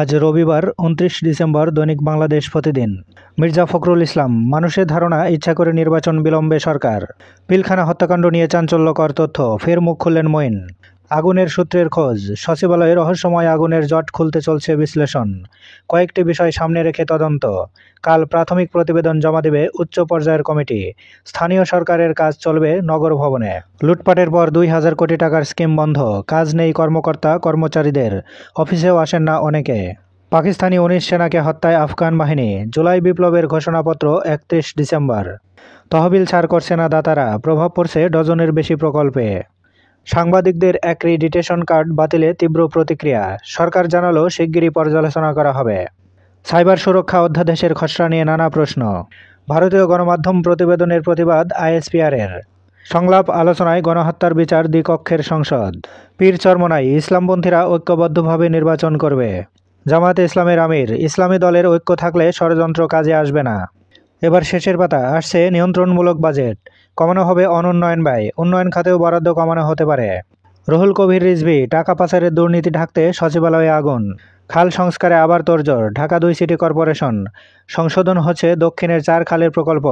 আজ রবিবার ২৯ ডিসেম্বর। দৈনিক বাংলাদেশ প্রতিদিন। মির্জা ফখরুল ইসলাম, মানুষের ধারণা ইচ্ছা করে নির্বাচন বিলম্বে সরকার। পিলখানা হত্যাকাণ্ড নিয়ে চাঞ্চল্যকর তথ্য, ফের মুখ খুললেন মঈন। আগুনের সূত্রের খোঁজ, সচিবালয়ে রহস্যময় আগুনের জট খুলতে চলছে বিশ্লেষণ। কয়েকটি বিষয় সামনে রেখে তদন্ত। কাল প্রাথমিক প্রতিবেদন জমা দেবে উচ্চ পর্যায়ের কমিটি। স্থানীয় সরকারের কাজ চলবে নগর ভবনে। লুটপাটের পর ২,০০০ কোটি টাকার স্কিম বন্ধ, কাজ নেই কর্মকর্তা কর্মচারীদের, অফিসেও আসেন না অনেকে। পাকিস্তানি ১৯ সেনাকে হত্যায় আফগান বাহিনী, জুলাই বিপ্লবের ঘোষণাপত্র ৩১ ডিসেম্বর। তহবিল ছাড় করছে না দাতারা, প্রভাব পড়ছে ডজনের বেশি প্রকল্পে। সাংবাদিকদের অ্যাক্রিডিটেশন কার্ড বাতিলে তীব্র প্রতিক্রিয়া, সরকার জানালো শিগগিরই পর্যালোচনা করা হবে। সাইবার সুরক্ষা অধ্যাদেশের খসড়া নিয়ে নানা প্রশ্ন। ভারতীয় গণমাধ্যম প্রতিবেদনের প্রতিবাদ আইএসপিআরের। সংলাপ আলোচনায় গণহত্যার বিচার দ্বিকক্ষের সংসদ। পীর চরমোনাই, ইসলামপন্থীরা ঐক্যবদ্ধভাবে নির্বাচন করবে। জামায়াতে ইসলামের আমির, ইসলামী দলের ঐক্য থাকলে ষড়যন্ত্র কাজে আসবে না। এবার শেষের পাতা, আসছে নিয়ন্ত্রণমূলক বাজেট, কমানো হবে অনুন্নয়ন ব্যয়, উন্নয়ন খাতেও বরাদ্দ কমানো হতে পারে। রুহুল কবির রিজভী, টাকা পাচারের দুর্নীতি ঢাকতে সচিবালয়ে আগুন। খাল সংস্কারে আবার তোড়জোড়, ঢাকা ২ সিটি কর্পোরেশন। সংশোধন হচ্ছে দক্ষিণের ৪ খালের প্রকল্প।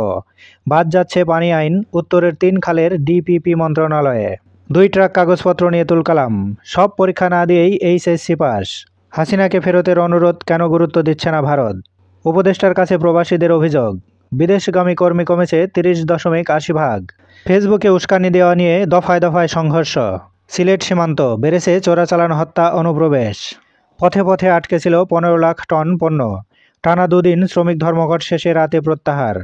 বাদ যাচ্ছে পানি আইন, উত্তরের ৩ খালের ডিপিপি মন্ত্রণালয়ে। ২ ট্রাক কাগজপত্র নিয়ে তুলকালাম, সব পরীক্ষা না দিয়েই এইচএসসি পাস। হাসিনাকে ফেরতের অনুরোধ কেন গুরুত্ব দিচ্ছে না ভারত? উপদেষ্টার কাছে প্রবাসীদের অভিযোগ, বিদেশগামী কর্মী কমেছে ৩০.৮০%। ফেসবুকে উস্কানি দেওয়া নিয়ে দফায় দফায় সংঘর্ষ। সিলেট সীমান্ত, বেড়েছে চোরাচালান হত্যা অনুপ্রবেশ। পথে পথে আটকে ছিল ১৫ লাখ টন পণ্য। টানা ২ দিন শ্রমিক ধর্মঘট শেষে রাতে প্রত্যাহার।